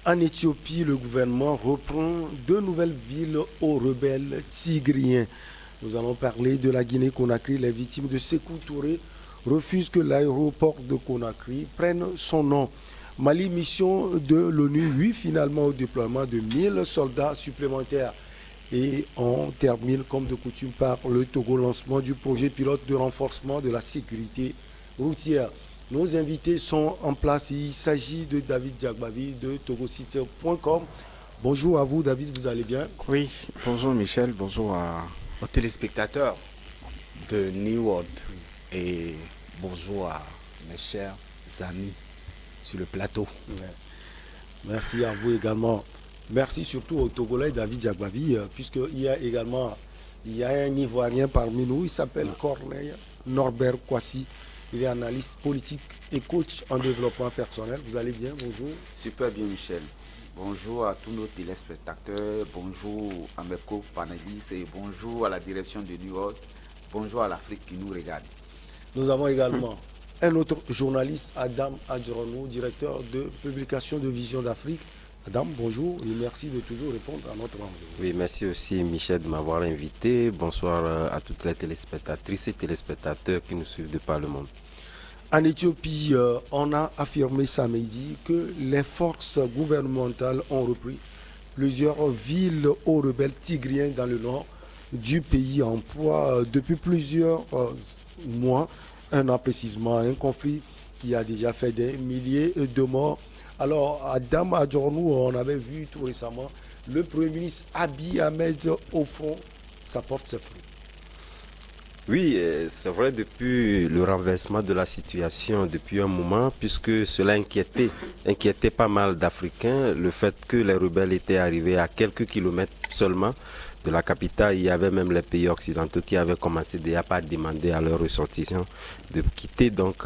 En Éthiopie, le gouvernement reprend deux nouvelles villes aux rebelles tigriens. Nous allons parler de la Guinée-Conakry. Les victimes de Sékou Touré refusent que l'aéroport de Conakry prenne son nom. Mali, mission de l'ONU, oui, finalement au déploiement de 1000 soldats supplémentaires. Et on termine comme de coutume par le Togo, lancement du projet pilote de renforcement de la sécurité routière. Nos invités sont en place. Il s'agit de David Diagbavi de togosite.com. Bonjour à vous David, vous allez bien? Oui, bonjour Michel, bonjour aux téléspectateurs de New World et bonjour à mes chers amis sur le plateau. Ouais. Merci à vous également. Merci surtout au Togolais David Diagbavi, puisqu'il y a également un Ivoirien parmi nous, il s'appelle Corneille Norbert Kwasi. Il est analyste politique et coach en développement personnel. Vous allez bien? Bonjour. Super bien Michel. Bonjour à tous nos téléspectateurs, bonjour à mes co-panélistes et bonjour à la direction de New York. Bonjour à l'Afrique qui nous regarde. Nous avons également un autre journaliste, Adam Adjoronou, directeur de publication de Vision d'Afrique. Adam, bonjour et merci de toujours répondre à notre rendez-vous. Oui, merci aussi Michel de m'avoir invité. Bonsoir à toutes les téléspectatrices et téléspectateurs qui nous suivent de par le monde. En Éthiopie, on a affirmé samedi que les forces gouvernementales ont repris plusieurs villes aux rebelles tigriens dans le nord du pays en proie depuis plusieurs mois. Un an précisément, un conflit qui a déjà fait des milliers de morts. Alors, à Adam Adjornou, on avait vu tout récemment le Premier ministre Abiy Ahmed au front, ça porte ses fruits. Oui, c'est vrai, depuis le renversement de la situation, depuis un moment, puisque cela inquiétait pas mal d'Africains, le fait que les rebelles étaient arrivés à quelques kilomètres seulement de la capitale. Il y avait même les pays occidentaux qui avaient commencé déjà par demander à leurs ressortissants de quitter donc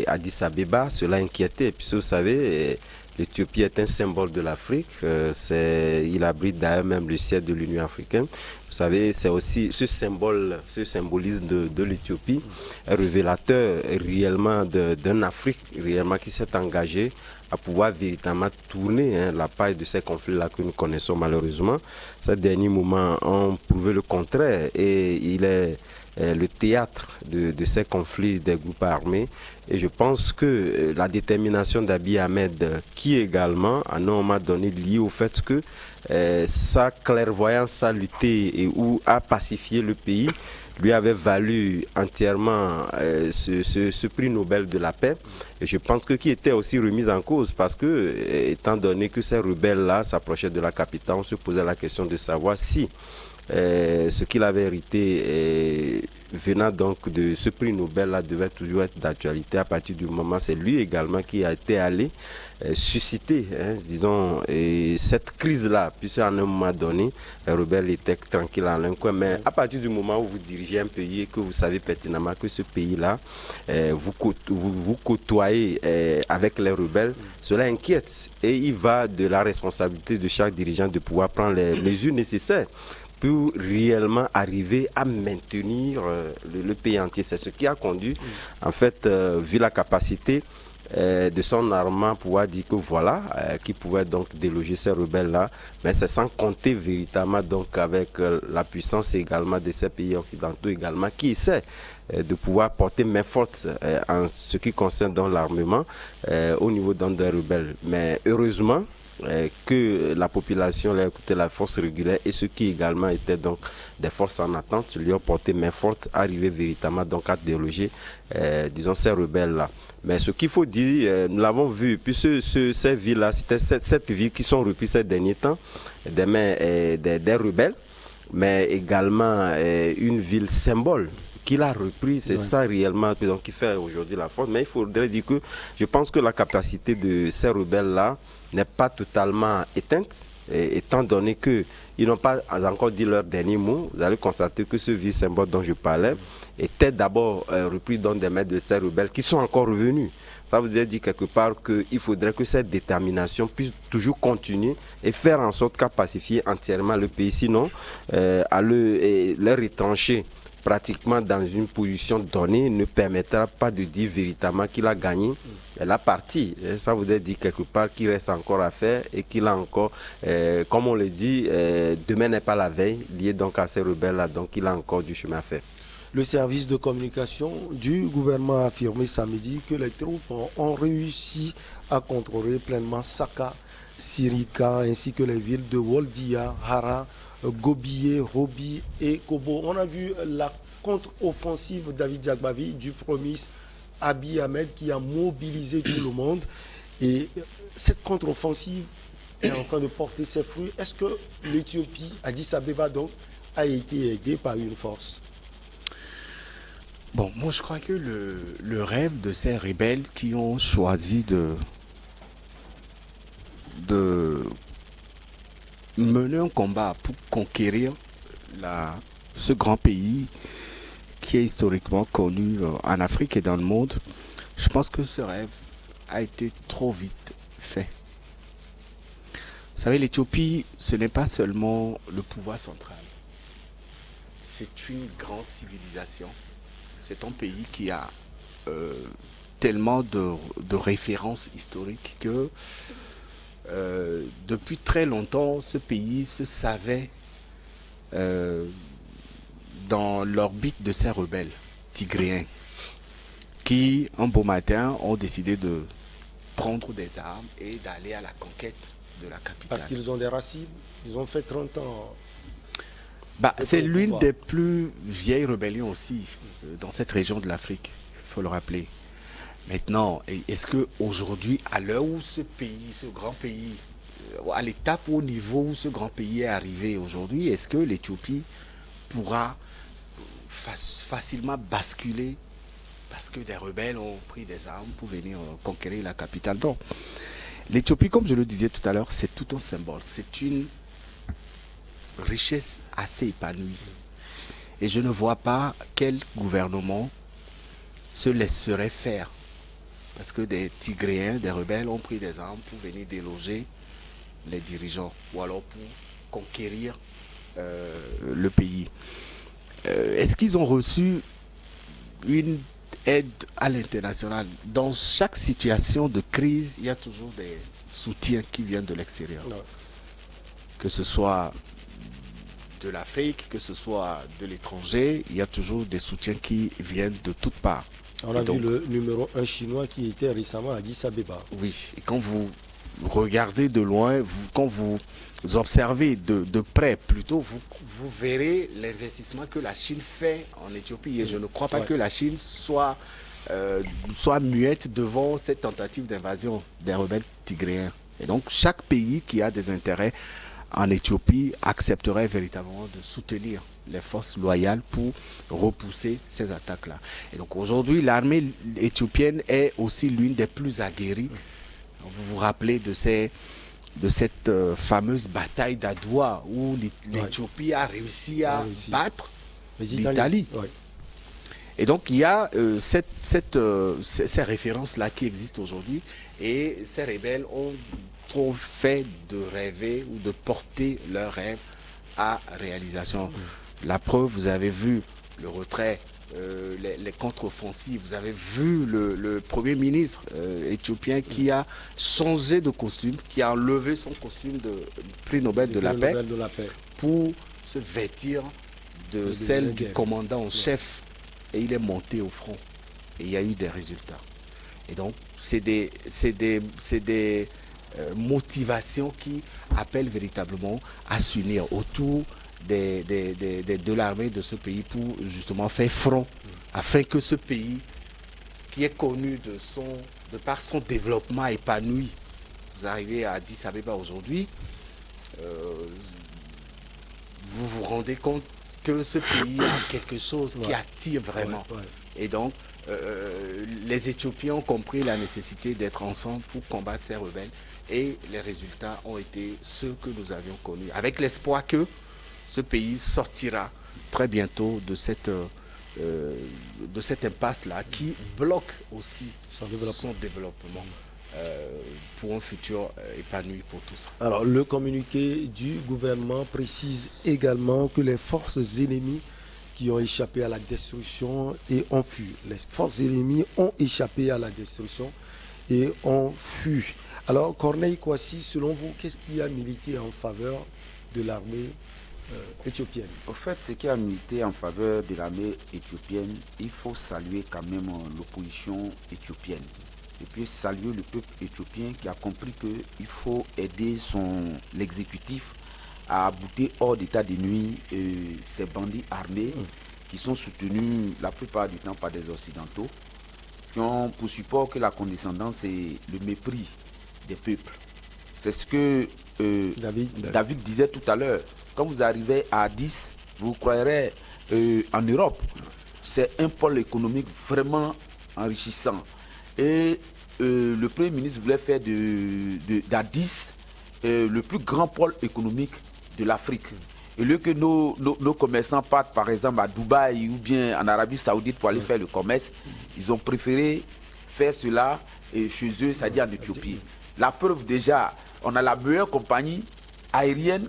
Addis Abeba. Cela inquiétait, puisque vous savez, l'Éthiopie est un symbole de l'Afrique. Il abrite d'ailleurs même le siège de l'Union africaine. Vous savez, c'est aussi ce symbolisme de l'Éthiopie est révélateur réellement d'un Afrique réellement qui s'est engagé à pouvoir véritablement tourner la page de ces conflits-là que nous connaissons malheureusement. Ces derniers moments ont prouvé le contraire et il est le théâtre de ces conflits des groupes armés. Et je pense que la détermination d'Abiy Ahmed, qui également, à un moment donné, liée au fait que sa clairvoyance à lutter ou à pacifier le pays, lui avait valu entièrement ce prix Nobel de la paix. Et je pense que qui était aussi remis en cause parce que, étant donné que ces rebelles-là s'approchaient de la capitale, on se posait la question de savoir si ce qu'il avait hérité venant donc de ce prix Nobel-là devait toujours être d'actualité à partir du moment où c'est lui également qui a été allé susciter, disons, cette crise-là, puisqu'à un moment donné, les rebelles étaient tranquilles en un coin, mais à partir du moment où vous dirigez un pays et que vous savez pertinemment que ce pays-là, vous côtoyez avec les rebelles, cela inquiète et il va de la responsabilité de chaque dirigeant de pouvoir prendre les mesures nécessaires pour réellement arriver à maintenir le pays entier. C'est ce qui a conduit, en fait, vu la capacité de son armement, pouvoir dire que voilà, qui pouvait donc déloger ces rebelles-là, mais c'est sans compter véritablement donc avec la puissance également de ces pays occidentaux également, qui essaient de pouvoir porter main forte en ce qui concerne donc l'armement au niveau donc des rebelles. Mais heureusement, que la population a écouté la force régulière et ceux qui également étaient donc des forces en attente lui ont porté main forte, arrivé véritablement donc à déloger disons ces rebelles-là. Mais ce qu'il faut dire, nous l'avons vu, puisque ces villes-là, c'était cette ville qui sont reprises ces derniers temps des mains des rebelles, mais également une ville symbole qu'il a repris, c'est ça réellement donc, qui fait aujourd'hui la force. Mais il faudrait dire que je pense que la capacité de ces rebelles-là n'est pas totalement éteinte, étant donné qu'ils n'ont pas encore dit leur dernier mot. Vous allez constater que ce vieux symbole dont je parlais était d'abord repris dans des mains de ces rebelles qui sont encore revenus. Ça vous a dit quelque part qu'il faudrait que cette détermination puisse toujours continuer et faire en sorte qu'à pacifier entièrement le pays, sinon à les retrancher pratiquement dans une position donnée ne permettra pas de dire véritablement qu'il a gagné la partie. Et ça voudrait dire quelque part qu'il reste encore à faire et qu'il a encore, comme on le dit, demain n'est pas la veille, lié donc à ces rebelles-là, donc il a encore du chemin à faire. Le service de communication du gouvernement a affirmé samedi que les troupes ont réussi à contrôler pleinement Saka, Sirika ainsi que les villes de Woldia, Hara, Gobiye, Robi et Kobo. On a vu la contre-offensive David Jagbavi du premier Abiy Ahmed qui a mobilisé tout le monde. Et cette contre-offensive est en train de porter ses fruits. Est-ce que l'Éthiopie, Addis Abeba donc, a été aidée par une force? Bon, moi je crois que le rêve de ces rebelles qui ont choisi de mener un combat pour conquérir ce grand pays qui est historiquement connu en Afrique et dans le monde, je pense que ce rêve a été trop vite fait. Vous savez, l'Éthiopie, ce n'est pas seulement le pouvoir central. C'est une grande civilisation. C'est un pays qui a tellement de références historiques que depuis très longtemps, ce pays se savait dans l'orbite de ces rebelles tigréens qui, un beau matin, ont décidé de prendre des armes et d'aller à la conquête de la capitale. Parce qu'ils ont des racines, ils ont fait 30 ans. C'est l'une des plus vieilles rébellions aussi dans cette région de l'Afrique, il faut le rappeler. Maintenant, est-ce qu'aujourd'hui, à l'heure où ce pays, ce grand pays, à l'étape, au niveau où ce grand pays est arrivé aujourd'hui, est-ce que l'Éthiopie pourra facilement basculer parce que des rebelles ont pris des armes pour venir conquérir la capitale? Non. L'Éthiopie, comme je le disais tout à l'heure, c'est tout un symbole. C'est une richesse assez épanouie. Et je ne vois pas quel gouvernement se laisserait faire. Parce que des Tigréens, des rebelles ont pris des armes pour venir déloger les dirigeants. Ou alors pour conquérir le pays. Est-ce qu'ils ont reçu une aide à l'international? Dans chaque situation de crise, il y a toujours des soutiens qui viennent de l'extérieur. Que ce soit de l'Afrique, que ce soit de l'étranger, il y a toujours des soutiens qui viennent de toutes parts. On a vu le numéro 1 chinois qui était récemment à Addis Abeba. Oui, et quand vous regardez de loin, quand vous observez de près plutôt, vous verrez l'investissement que la Chine fait en Éthiopie. Et je ne crois pas que la Chine soit muette devant cette tentative d'invasion des rebelles tigréens. Et donc chaque pays qui a des intérêts en Éthiopie accepterait véritablement de soutenir les forces loyales pour repousser ces attaques-là. Et donc aujourd'hui, l'armée éthiopienne est aussi l'une des plus aguerries. Vous vous rappelez de cette fameuse bataille d'Adoua où l'Éthiopie a réussi à battre l'Italie. Et donc il y a ces références-là qui existent aujourd'hui et ces rebelles ont trop fait de rêver ou de porter leurs rêves à réalisation. La preuve, vous avez vu le retrait, les contre-offensives, vous avez vu le Premier ministre éthiopien qui a changé de costume, qui a enlevé son costume de prix Nobel de la paix pour se vêtir de celle du commandant en chef et il est monté au front et il y a eu des résultats. Et donc, c'est des motivations qui appellent véritablement à s'unir autour de l'armée de ce pays pour justement faire front afin que ce pays qui est connu de par son développement épanoui, vous arrivez à Addis Abeba aujourd'hui, vous vous rendez compte que ce pays a quelque chose qui attire vraiment. Et donc, les Éthiopiens ont compris la nécessité d'être ensemble pour combattre ces rebelles et les résultats ont été ceux que nous avions connus, avec l'espoir que ce pays sortira très bientôt de cette impasse-là qui bloque aussi son développement pour un futur épanoui pour tous. Alors, le communiqué du gouvernement précise également que les forces ennemies qui ont échappé à la destruction et ont fui. Les forces ennemies ont échappé à la destruction et ont fui. Alors, Corneille Kwasi, selon vous, qu'est-ce qui a milité en faveur de l'armée éthiopienne? Au fait, ce qui a milité en faveur de l'armée éthiopienne, il faut saluer quand même l'opposition éthiopienne. Et puis saluer le peuple éthiopien qui a compris qu'il faut aider l'exécutif à bouter hors d'état de nuit ces bandits armés qui sont soutenus la plupart du temps par des Occidentaux, qui ont pour support que la condescendance et le mépris des peuples. C'est ce que David disait tout à l'heure. Quand vous arrivez à Addis, vous croirez en Europe. C'est un pôle économique vraiment enrichissant. Et le Premier ministre voulait faire d'Addis le plus grand pôle économique de l'Afrique. Et lieu que nos commerçants partent par exemple à Dubaï ou bien en Arabie Saoudite pour aller faire le commerce, ils ont préféré faire cela chez eux, c'est-à-dire en Éthiopie. La preuve déjà, on a la meilleure compagnie aérienne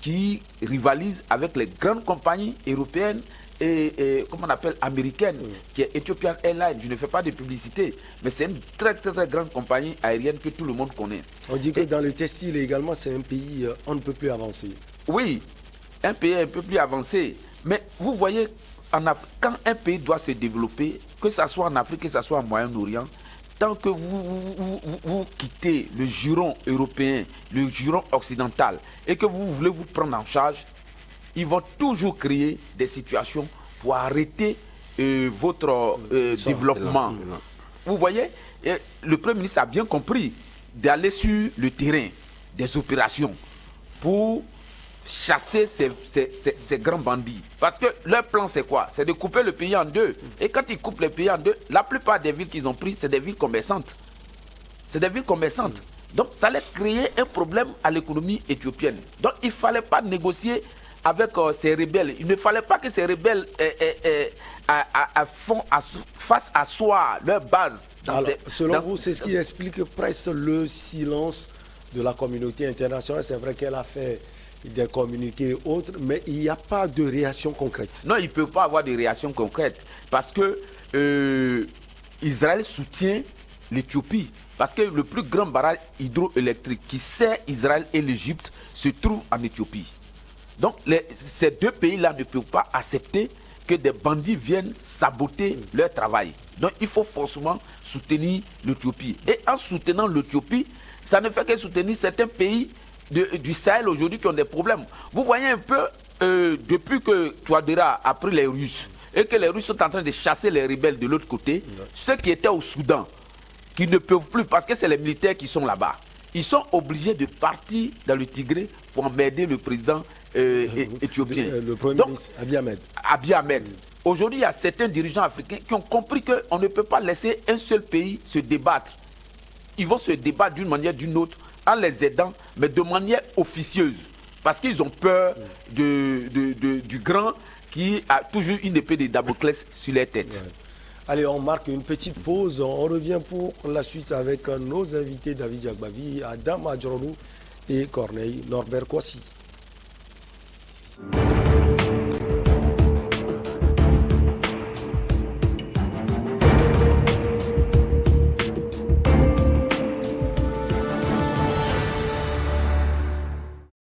qui rivalise avec les grandes compagnies européennes et comment on appelle américaine, qui est Ethiopian Airlines. Je ne fais pas de publicité, mais c'est une très grande compagnie aérienne que tout le monde connaît. On dit que dans le textile également, c'est un pays on ne peut plus avancer. Oui, un pays un peu plus avancé. Mais vous voyez, quand un pays doit se développer, que ce soit en Afrique, que ce soit au Moyen-Orient, tant que vous quittez le giron européen, le giron occidental, et que vous voulez vous prendre en charge, ils vont toujours créer des situations pour arrêter votre développement. Vous voyez, le Premier ministre a bien compris d'aller sur le terrain des opérations pour chasser ces grands bandits. Parce que leur plan, c'est quoi? C'est de couper le pays en deux. Et quand ils coupent le pays en deux, la plupart des villes qu'ils ont prises, c'est des villes commerçantes. C'est des villes commerçantes. Donc, ça allait créer un problème à l'économie éthiopienne. Donc, il ne fallait pas négocier avec ces rebelles. Il ne fallait pas que ces rebelles fassent asseoir leur base. Selon vous, c'est ce qui explique presque le silence de la communauté internationale. C'est vrai qu'elle a fait des communiqués autres, mais il n'y a pas de réaction concrète. Non, il ne peut pas avoir de réaction concrète parce que Israël soutient l'Éthiopie. Parce que le plus grand barrage hydroélectrique qui sert Israël et l'Égypte se trouve en Éthiopie. Donc ces deux pays-là ne peuvent pas accepter que des bandits viennent saboter leur travail. Donc il faut forcément soutenir l'Éthiopie. Et en soutenant l'Éthiopie, ça ne fait que soutenir certains pays du Sahel aujourd'hui qui ont des problèmes. Vous voyez un peu, depuis que Touadéra a pris les Russes et que les Russes sont en train de chasser les rebelles de l'autre côté, ceux qui étaient au Soudan, qui ne peuvent plus parce que c'est les militaires qui sont là-bas, ils sont obligés de partir dans le Tigré pour emmerder le président éthiopien. Le Premier ministre Abiy Ahmed. Aujourd'hui, il y a certains dirigeants africains qui ont compris qu'on ne peut pas laisser un seul pays se débattre. Ils vont se débattre d'une manière ou d'une autre en les aidant, mais de manière officieuse. Parce qu'ils ont peur du grand qui a toujours une épée de Damoclès sur les têtes. Ouais. Allez, on marque une petite pause. On revient pour la suite avec nos invités David Diagbavi, Adam Adjorou et Corneille Norbert Kwasi.